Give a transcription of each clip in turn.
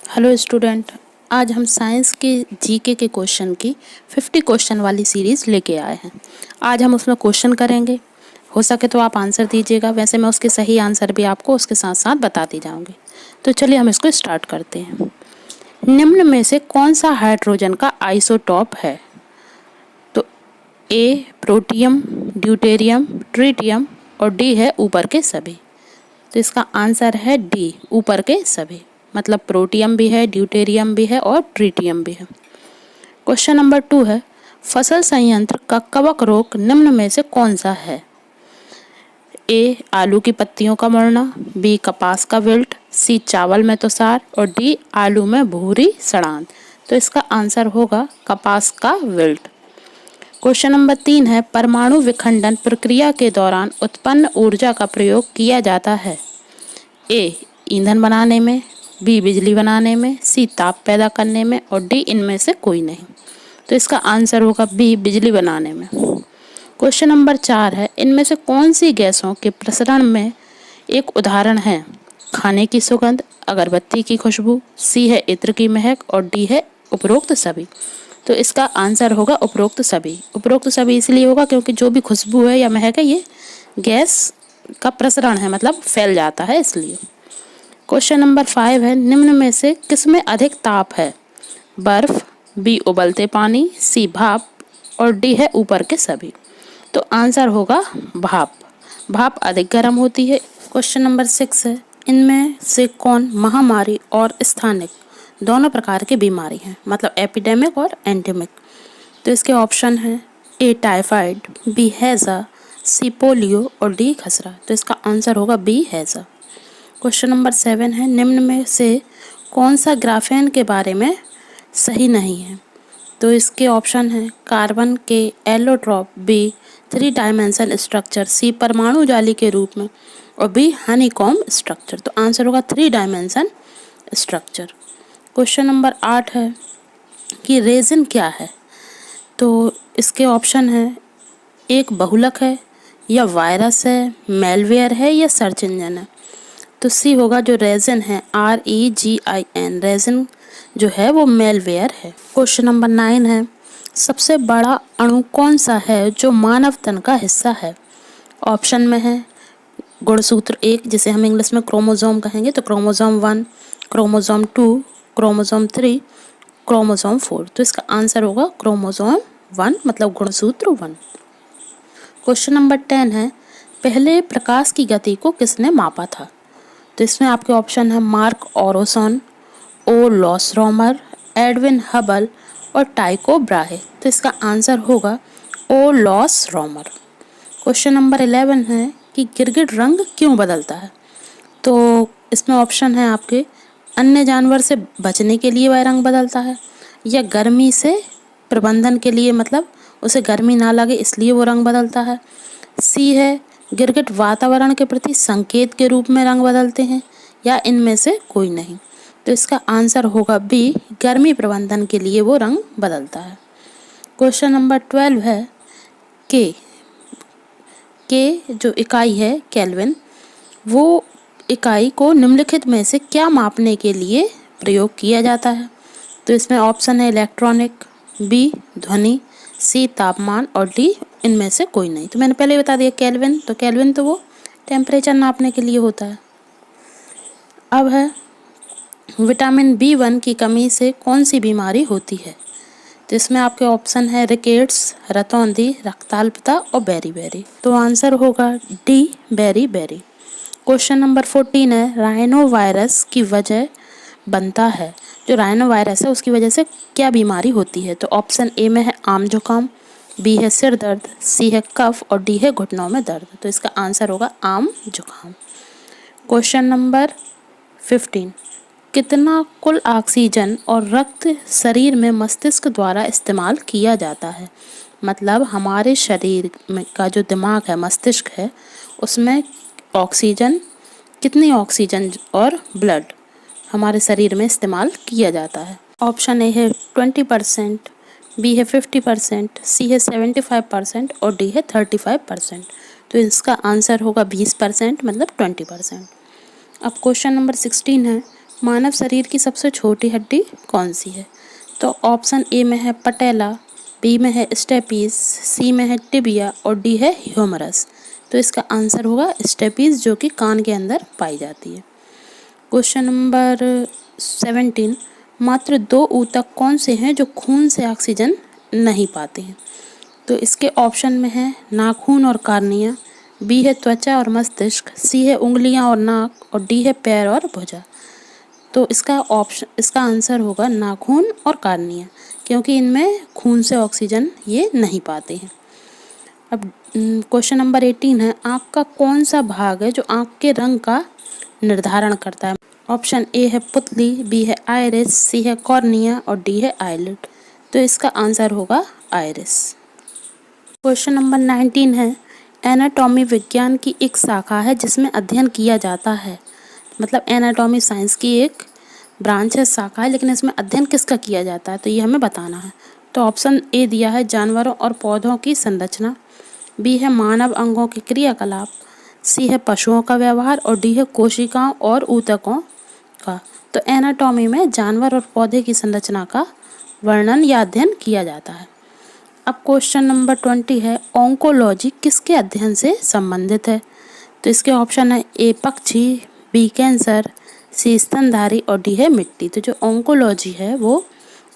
Hello student, आज हम science के जीके के क्वेश्चन की 50 क्वेश्चन वाली सीरीज़ लेके आए हैं। आज हम उसमें क्वेश्चन करेंगे। हो सके तो आप आंसर दीजिएगा, वैसे मैं उसके सही आंसर भी आपको उसके साथ साथ बताती जाऊंगी। तो चलिए हम इसको स्टार्ट करते हैं। निम्न में से कौन सा हाइड्रोजन का आइसोटॉप है? तो ए प्रोटियम, ड्यूटेरियम, ट्रिटियम और डी है ऊपर के सभी। तो इसका आंसर है डी, ऊपर के सभी। मतलब प्रोटियम भी है, ड्यूटेरियम भी है और ट्रिटियम भी है। क्वेश्चन नंबर 2 है, फसल संयंत्र का कवक रोग निम्न में से कौन सा है? ए आलू की पत्तियों का मरना, बी कपास का विल्ट, सी चावल में तुषार और डी आलू में भूरी सड़ांध। तो इसका आंसर होगा कपास का विल्ट। क्वेश्चन नंबर 3 है, परमाणु विखंडन प्रक्रिया के दौरान उत्पन्न ऊर्जा का प्रयोग किया जाता है? ए ईंधन बनाने में, बी बिजली बनाने में, सी ताप पैदा करने में और डी इनमें से कोई नहीं। तो इसका आंसर होगा बी बिजली बनाने में। क्वेश्चन नंबर 4 है, इनमें से कौन सी गैसों के प्रसरण में एक उदाहरण है? खाने की सुगंध, अगरबत्ती की खुशबू, सी है इत्र की महक और डी है उपरोक्त सभी। तो इसका आंसर होगा उपरोक्त सभी। उपरोक्त सभी इसलिए होगा क्योंकि जो भी खुशबू है या महक है ये गैस का प्रसरण है, मतलब फैल जाता है, इसलिए। क्वेश्चन नंबर 5 है, निम्न में से किसमें अधिक ताप है? बर्फ, बी उबलते पानी, सी भाप और डी है ऊपर के सभी। तो आंसर होगा भाप। भाप अधिक गर्म होती है। क्वेश्चन नंबर 6 है, इनमें से कौन महामारी और स्थानिक दोनों प्रकार की बीमारी है? मतलब एपिडेमिक और एंडेमिक। तो इसके ऑप्शन है ए टाइफाइड, बी हैजा, सी पोलियो और डी खसरा। तो इसका आंसर होगा बी हैजा। क्वेश्चन नंबर 7 है, निम्न में से कौन सा ग्राफेन के बारे में सही नहीं है? तो इसके ऑप्शन है कार्बन के एलोट्रॉप, बी 3 डायमेंशन स्ट्रक्चर, सी परमाणु जाली के रूप में और बी हनीकॉम्ब स्ट्रक्चर। तो आंसर होगा 3 डायमेंशन स्ट्रक्चर। क्वेश्चन नंबर 8 है कि रेजिन क्या है? तो इसके ऑप्शन है एक बहुलक है या वायरस है, मेलवेयर है या सर्च इंजन है। तो सी होगा जो रेजिन है, REGIN, रेजिन जो है वो मेलवेयर है। क्वेश्चन नंबर 9 है, सबसे बड़ा अणु कौन सा है जो मानव तन का हिस्सा है? ऑप्शन में है गुणसूत्र 1, जिसे हम इंग्लिश में क्रोमोसोम कहेंगे, तो क्रोमोसोम 1, क्रोमोसोम 2, क्रोमोसोम 3, क्रोमोसोम 4। तो इसका आंसर होगा क्रोमोसोम 1, मतलब गुणसूत्र 1। क्वेश्चन नंबर 10 है, पहले प्रकाश की गति को किसने मापा था? तो इसमें आपके ऑप्शन है मार्क ओरोसन, ओ लॉसरोमर, एडविन हबल और टाइको ब्राहे। तो इसका आंसर होगा ओ लॉसरोमर। क्वेश्चन नंबर 11 है कि गिरगिट रंग क्यों बदलता है? तो इसमें ऑप्शन है आपके अन्य जानवर से बचने के लिए वह रंग बदलता है, या गर्मी से प्रबंधन के लिए, मतलब उसे गर्मी ना लगे इसलिए वो रंग बदलता है। सी है गिरगिट वातावरण के प्रति संकेत के रूप में रंग बदलते हैं, या इनमें से कोई नहीं। तो इसका आंसर होगा बी, गर्मी प्रबंधन के लिए वो रंग बदलता है। क्वेश्चन नंबर 12 है के जो इकाई है केल्विन, वो इकाई को निम्नलिखित में से क्या मापने के लिए प्रयोग किया जाता है? तो इसमें ऑप्शन है इलेक्ट्रॉनिक, बी ध्वनि, सी तापमान और डी इनमें से कोई नहीं। तो मैंने पहले ही बता दिया केल्विन, तो केल्विन तो वो टेम्परेचर नापने के लिए होता है। अब है विटामिन B1 की कमी से कौन सी बीमारी होती है? तो इसमें आपके ऑप्शन है रिकेट्स, रतौंधी, रक्ताल्पता और बेरी। तो आंसर होगा डी बेरी। क्वेश्चन नंबर 14 है, राइनो वायरस की वजह बनता है, जो राइनो वायरस है उसकी वजह से क्या बीमारी होती है? तो ऑप्शन ए में है आम जुकाम, बी है सिर दर्द, सी है कफ और डी है घुटनों में दर्द। तो इसका आंसर होगा आम जुकाम। क्वेश्चन नंबर 15, कितना कुल ऑक्सीजन और रक्त शरीर में मस्तिष्क द्वारा इस्तेमाल किया जाता है? मतलब हमारे शरीर में का जो दिमाग है, मस्तिष्क है, उसमें ऑक्सीजन, कितनी ऑक्सीजन और ब्लड हमारे शरीर में इस्तेमाल किया जाता है? ऑप्शन ए है 20%, बी है 50%, सी है 75% और डी है 35%। तो इसका आंसर होगा 20%, मतलब 20%। अब क्वेश्चन नंबर 16 है, मानव शरीर की सबसे छोटी हड्डी कौन सी है? तो ऑप्शन ए में है पटेला, बी में है स्टेपीज, सी में है टिबिया और डी है ह्यूमरस। तो इसका आंसर होगा स्टेपीज, जो कि कान के अंदर पाई जाती है। क्वेश्चन नंबर 17, मात्र 2 ऊतक कौन से हैं जो खून से ऑक्सीजन नहीं पाते हैं? तो इसके ऑप्शन में है नाखून और कार्निया, बी है त्वचा और मस्तिष्क, सी है उंगलियां और नाक और डी है पैर और भुजा। तो इसका आंसर होगा नाखून और कार्निया, क्योंकि इनमें खून से ऑक्सीजन ये नहीं पाते हैं। अब क्वेश्चन नंबर 18 है, आँख का कौन सा भाग है जो आँख के रंग का निर्धारण करता है? ऑप्शन ए है पुतली, बी है आइरिस, सी है कॉर्निया और डी है आईलिड। तो इसका आंसर होगा आइरिस। क्वेश्चन नंबर 19 है, एनाटॉमी विज्ञान की एक शाखा है जिसमें अध्ययन किया जाता है, मतलब एनाटॉमी साइंस की एक ब्रांच है, शाखा है, लेकिन इसमें अध्ययन किसका किया जाता है? तो ये हमें बताना है। तो ऑप्शन ए दिया है जानवरों और पौधों की संरचना, बी है मानव अंगों के क्रियाकलाप, सी है पशुओं का व्यवहार और डी है कोशिकाओं और ऊतकों का। तो एनाटॉमी में जानवर और पौधे की संरचना का वर्णन या अध्ययन किया जाता है। अब क्वेश्चन नंबर 20 है, ऑन्कोलॉजी किसके अध्ययन से संबंधित है? तो इसके ऑप्शन है ए पक्षी, बी कैंसर, सी स्तनधारी और डी है मिट्टी। तो जो ऑन्कोलॉजी है वो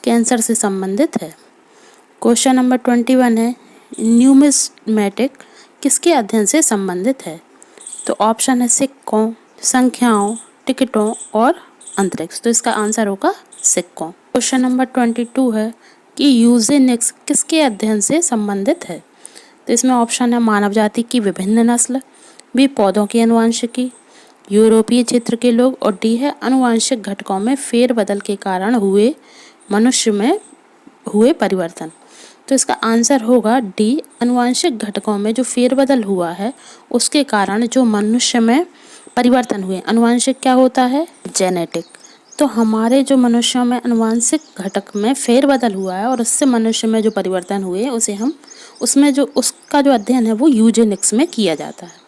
कैंसर से संबंधित है। क्वेश्चन नंबर 21 है, न्यूमिस्मेटिक किसके अध्ययन से संबंधित है? तो ऑप्शन है सिक्कों, संख्याओं, टिकटों और अंतरिक्ष। तो इसका आंसर होगा सिक्कों। क्वेश्चन नंबर 22 है कि यूजेनिक्स किसके अध्ययन से संबंधित है? तो इसमें ऑप्शन है मानव जाति की विभिन्न नस्ल, बी पौधों की अनुवांशिकी, यूरोपीय क्षेत्र के लोग और डी है अनुवांशिक घटकों में फेरबदल के कारण हुए मनुष्य में हुए परिवर्तन। तो इसका आंसर होगा डी, अनुवांशिक घटकों में जो फेरबदल हुआ है उसके कारण जो मनुष्य में परिवर्तन हुए। अनुवांशिक क्या होता है? जेनेटिक। तो हमारे जो मनुष्यों में अनुवांशिक घटक में फेरबदल हुआ है और उससे मनुष्य में जो परिवर्तन हुए उसे हम उसका जो अध्ययन है वो यूजेनिक्स में किया जाता है।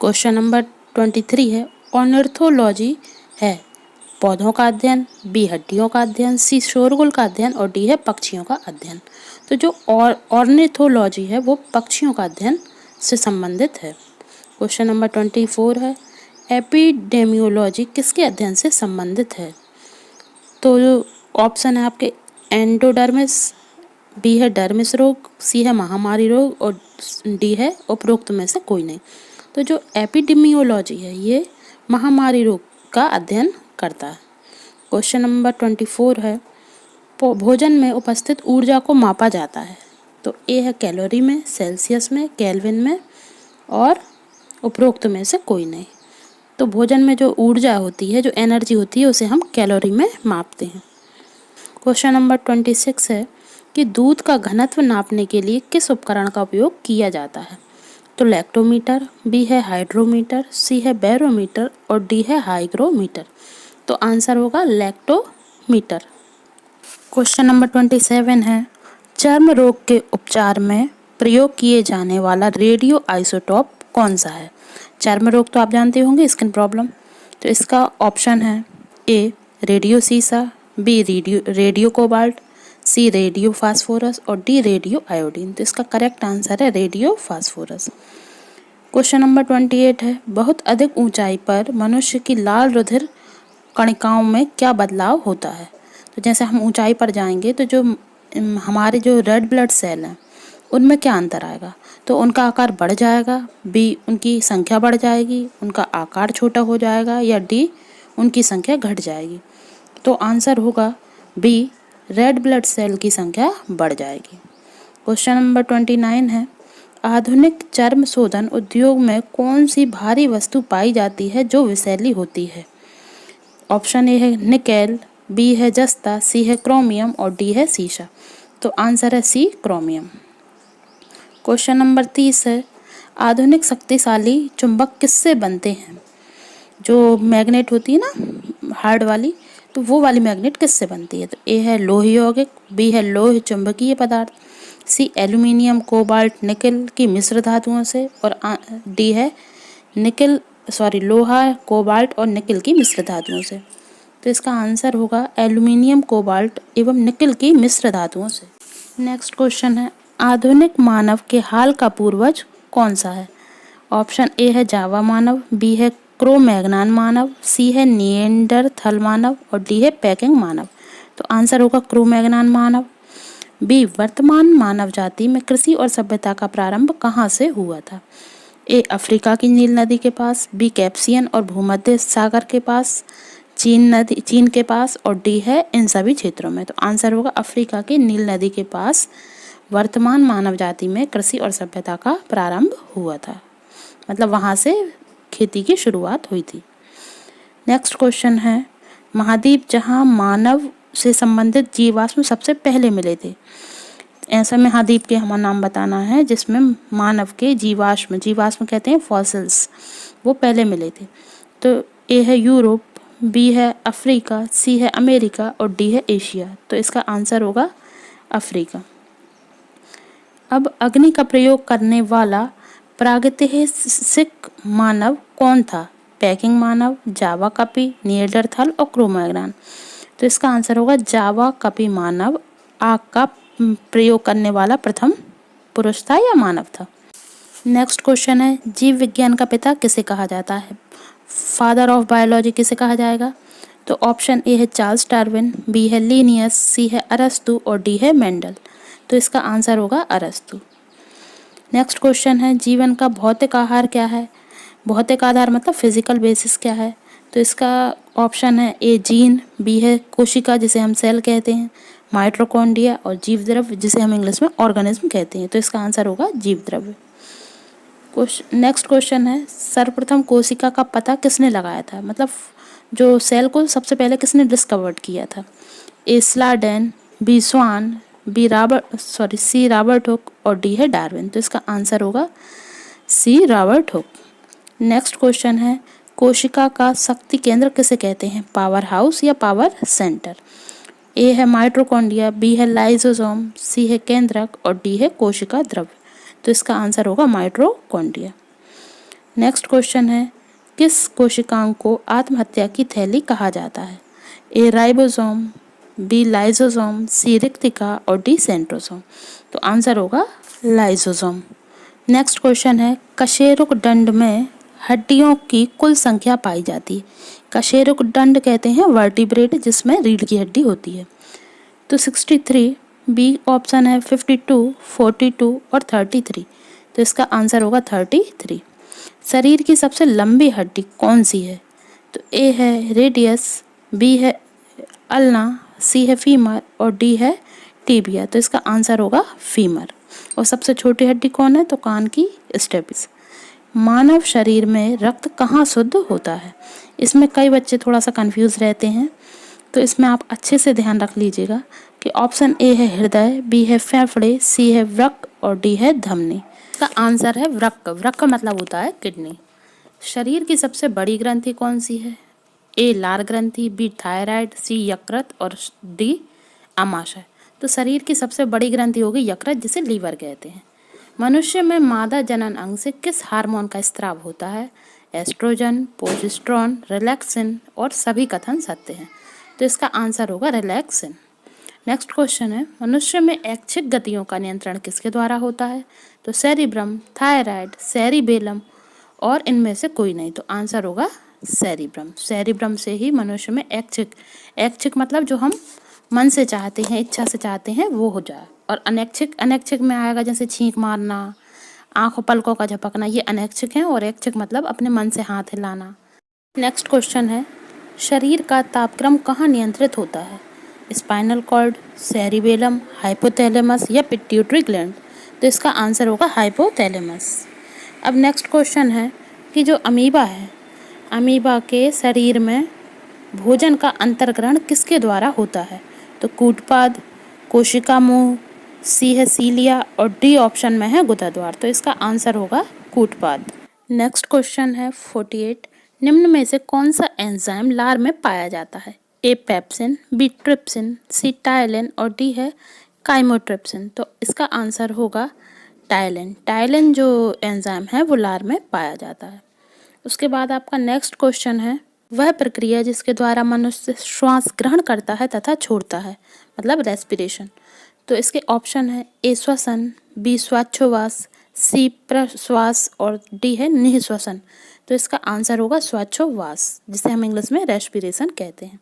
क्वेश्चन नंबर 23 है, ऑर्निथोलॉजी है पौधों का अध्ययन, बी हड्डियों का अध्ययन, सी शोरगुल का अध्ययन और डी है पक्षियों का अध्ययन। तो जो ऑर्निथोलॉजी है वो पक्षियों का अध्ययन से संबंधित है। क्वेश्चन नंबर 24 है, एपिडेमियोलॉजी किसके अध्ययन से संबंधित है? तो जो ऑप्शन है आपके एंडोडर्मिस, बी है डर्मिस रोग, सी है महामारी रोग और डी है उपरोक्त में से कोई नहीं। तो जो एपिडेमियोलॉजी है ये महामारी रोग का अध्ययन करता है। क्वेश्चन नंबर 24 है, भोजन में उपस्थित ऊर्जा को मापा जाता है। तो ए है कैलोरी में, सेल्सियस में, केल्विन में और उपरोक्त में से कोई नहीं। तो भोजन में जो ऊर्जा होती है, जो एनर्जी होती है, उसे हम कैलोरी में मापते हैं। क्वेश्चन नंबर 26 है कि दूध का घनत्व नापने के लिए किस उपकरण का उपयोग किया जाता है? तो लैक्टोमीटर, बी है हाइड्रोमीटर, सी है बैरोमीटर और डी है हाइग्रोमीटर। तो आंसर होगा लैक्टोमीटर। क्वेश्चन नंबर 27 है, चर्म रोग के उपचार में प्रयोग किए जाने वाला रेडियो आइसोटोप कौन सा है? चर्म रोग तो आप जानते होंगे, स्किन प्रॉब्लम। तो इसका ऑप्शन है ए रेडियो सीसा, B radio cobalt, C radio phosphorus और डी रेडियो आयोडीन। तो इसका करेक्ट आंसर है रेडियो फास्फोरस। क्वेश्चन नंबर 28 है, बहुत अधिक ऊंचाई पर मनुष्य की लाल रुधिर कणिकाओं में क्या बदलाव होता है? तो जैसे हम ऊंचाई पर जाएंगे तो जो हमारे जो रेड ब्लड सेल हैं उनमें क्या अंतर आएगा? तो उनका आकार बढ़ जाएगा, बी उनकी संख्या बढ़ जाएगी, उनका आकार छोटा हो जाएगा या डी उनकी संख्या घट जाएगी। तो आंसर होगा बी, रेड ब्लड सेल की संख्या बढ़ जाएगी। क्वेश्चन नंबर 29 है, आधुनिक चर्म शोधन उद्योग में कौन सी भारी वस्तु पाई जाती है जो विषैली होती है? ऑप्शन ए है निकेल, बी है जस्ता, सी है क्रोमियम और डी है शीशा। तो आंसर है सी, क्रोमियम। क्वेश्चन नंबर 30 है, आधुनिक शक्तिशाली चुंबक किससे बनते हैं? जो मैग्नेट होती है ना हार्ड वाली, तो वो वाली मैग्नेट किससे बनती है? तो ए है लोह यौगिक, बी है लोह चुंबकीय पदार्थ, सी एल्यूमिनियम, कोबाल्ट, निकल की मिश्र धातुओं से और डी है लोहा, कोबाल्ट और निकल की मिश्र धातुओं से। तो इसका आंसर होगा एल्यूमिनियम, कोबाल्ट एवं निकल की मिश्र धातुओं से। नेक्स्ट क्वेश्चन है, आधुनिक मानव के हाल का पूर्वज कौन सा है? ऑप्शन ए है जावा मानव, बी है क्रो-मैग्नान मानव, सी है निएंडरथल मानव और डी है पेकिंग मानव। तो आंसर होगा क्रो-मैग्नान मानव। बी, वर्तमान मानव जाति में कृषि और सभ्यता का प्रारंभ कहाँ से हुआ था? ए, अफ्रीका की नील नदी के पास, बी, कैप्सियन और भूमध्य सागर के पास, चीन के पास और डी है इन सभी क्षेत्रों में। तो आंसर होगा अफ्रीका की नील नदी के पास वर्तमान मानव जाति में कृषि और सभ्यता का प्रारंभ हुआ था, मतलब वहां से खेती की शुरुआत हुई थी। नेक्स्ट क्वेश्चन है, महाद्वीप जहां मानव से संबंधित जीवाश्म सबसे पहले मिले थे, ऐसा महाद्वीप के हमारा नाम बताना है जिसमें मानव के जीवाश्म कहते हैं फॉसिल्स, वो पहले मिले थे। तो ए है यूरोप, बी है अफ्रीका, सी है अमेरिका और डी है एशिया। तो इसका आंसर होगा अफ्रीका। अब अग्नि का प्रयोग करने वाला प्रागैतिहासिक मानव कौन था? पेकिंग मानव, जावा कपी, निएंडरथल और क्रो-मैग्नान। तो इसका आंसर होगा जावा कपी मानव आग का प्रयोग करने वाला प्रथम पुरुष था या मानव था। नेक्स्ट क्वेश्चन है, जीव विज्ञान का पिता किसे कहा जाता है? फादर ऑफ बायोलॉजी किसे कहा जाएगा? तो ऑप्शन ए है चार्ल्स डार्विन, बी है लिनियस, सी है अरस्तु और डी है मेंडल। तो इसका आंसर होगा अरस्तु। नेक्स्ट क्वेश्चन है, जीवन का भौतिक आधार क्या है? भौतिक आधार मतलब फिजिकल बेसिस क्या है? तो इसका ऑप्शन है ए जीन, बी है कोशिका जिसे हम सेल कहते हैं, माइटोकॉन्ड्रिया और जीव द्रव्य जिसे हम इंग्लिश में ऑर्गेनिज्म कहते हैं। तो इसका आंसर होगा जीव द्रव्य। नेक्स्ट क्वेश्चन है, सर्वप्रथम कोशिका का पता किसने लगाया था, मतलब जो सेल को सबसे पहले किसने डिस्कवर्ड किया था? A Schleiden, B Schwann, C Robert Hooke और डी है डार्विन। तो इसका आंसर होगा C Robert Hooke. Next question है, कोशिका का शक्ति केंद्र किसे कहते हैं? पावर हाउस या पावर सेंटर? ए है माइटोकॉन्ड्रिया, बी है लाइसोसोम, सी है केंद्रक और डी है कोशिका द्रव्य। तो इसका आंसर होगा माइटोकॉन्ड्रिया। नेक्स्ट क्वेश्चन है, किस कोशिकाओं को आत्महत्या की थैली कहा जाता है? ए राइबोसोम, बी लाइसोसोम, सी रिक्तिका और डी सेंट्रोसोम। तो आंसर होगा लाइसोसोम। नेक्स्ट क्वेश्चन है, कशेरुक दंड में हड्डियों की कुल संख्या पाई जाती है। कशेरुक दंड कहते हैं वर्टिब्रेट जिसमें रीढ़ की हड्डी होती है। तो 63, बी ऑप्शन है 52, 42 और 33। तो इसका आंसर होगा 33। शरीर की सबसे लंबी हड्डी कौन सी है? तो ए है रेडियस, बी है अल्ना, सी है फीमर और डी है टीबिया। तो इसका आंसर होगा फीमर। और सबसे छोटी हड्डी कौन है? तो कान की स्टेपिस। मानव शरीर में रक्त कहाँ शुद्ध होता है? इसमें कई बच्चे थोड़ा सा कंफ्यूज रहते हैं, तो इसमें आप अच्छे से ध्यान रख लीजिएगा कि ऑप्शन ए है हृदय, बी है फेफड़े, सी है वृक्क और डी है धमनी। इसका आंसर है वृक्क। वृक्क का मतलब होता है किडनी। शरीर की सबसे बड़ी ग्रंथि कौन सी है? ए लार ग्रंथि, बी थायराइड, सी यकृत और डी आमाशय। तो शरीर की सबसे बड़ी ग्रंथि होगी यकृत जिसे लीवर कहते हैं। मनुष्य में मादा जनन अंग से किस हार्मोन का स्त्राव होता है? एस्ट्रोजन, प्रोजेस्टेरोन, रिलैक्सिन और सभी कथन सत्य हैं। तो इसका आंसर होगा रिलैक्सिन। नेक्स्ट क्वेश्चन है, मनुष्य में ऐच्छिक गतियों का नियंत्रण किसके द्वारा होता है? तो सेरिब्रम, थायराइड, सेरिबेलम और इनमें से कोई नहीं। तो आंसर होगा सेरिब्रम। सेरिब्रम से ही मनुष्य में ऐच्छिक मतलब जो हम मन से चाहते हैं, इच्छा से चाहते हैं वो हो जाए। और अनैच्छिक में आएगा जैसे छींक मारना, आंखों पलकों का झपकना, ये अनैच्छिक है। और ऐच्छिक मतलब अपने मन से हाथ हिलाना। नेक्स्ट क्वेश्चन है, शरीर का तापक्रम कहाँ नियंत्रित होता है? स्पाइनल कॉर्ड, सेरिबेलम, हाइपोथैलेमस या पिट्यूटरी ग्लैंड? तो इसका आंसर होगा हाइपोथैलेमस। अब नेक्स्ट क्वेश्चन है कि जो अमीबा है, अमीबा के शरीर में भोजन का अंतर्ग्रहण किसके द्वारा होता है? तो कूटपाद, कोशिका मुंह, सी है सीलिया और डी ऑप्शन में है गुदाद्वार। तो इसका आंसर होगा कूटपाद। नेक्स्ट क्वेश्चन है 48, निम्न में से कौन सा एंजाइम लार में पाया जाता है? ए पेप्सिन, बी ट्रिप्सिन, सी टायलिन और डी है काइमोट्रिप्सिन। तो इसका आंसर होगा टायलिन। टायलिन जो एंजाइम है वो लार में पाया जाता है। उसके बाद आपका नेक्स्ट क्वेश्चन है वह प्रक्रिया जिसके द्वारा मनुष्य श्वास ग्रहण करता है तथा छोड़ता है, मतलब रेस्पिरेशन। तो इसके ऑप्शन है ए श्वसन, बी श्वासोच्छ्वास, सी प्रश्वास और डी है निःश्वसन। तो इसका आंसर होगा श्वासोच्छ्वास, जिसे हम इंग्लिश में रेस्पिरेशन कहते हैं।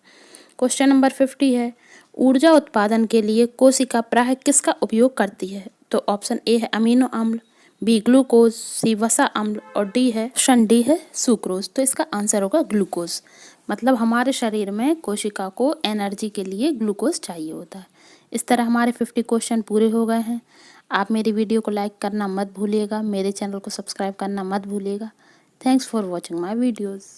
क्वेश्चन नंबर 50 है, ऊर्जा उत्पादन के लिए कोशिका प्राय किसका उपयोग करती है? तो ऑप्शन ए है अमीनो अम्ल, बी ग्लूकोज, सी वसा अम्ल और डी है सुक्रोज। तो इसका आंसर होगा ग्लूकोज। मतलब हमारे शरीर में कोशिका को एनर्जी के लिए ग्लूकोज चाहिए होता है। इस तरह हमारे 50 क्वेश्चन पूरे हो गए हैं। आप मेरी वीडियो को लाइक करना मत भूलिएगा, मेरे चैनल को सब्सक्राइब करना मत भूलिएगा। Thanks for watching my videos.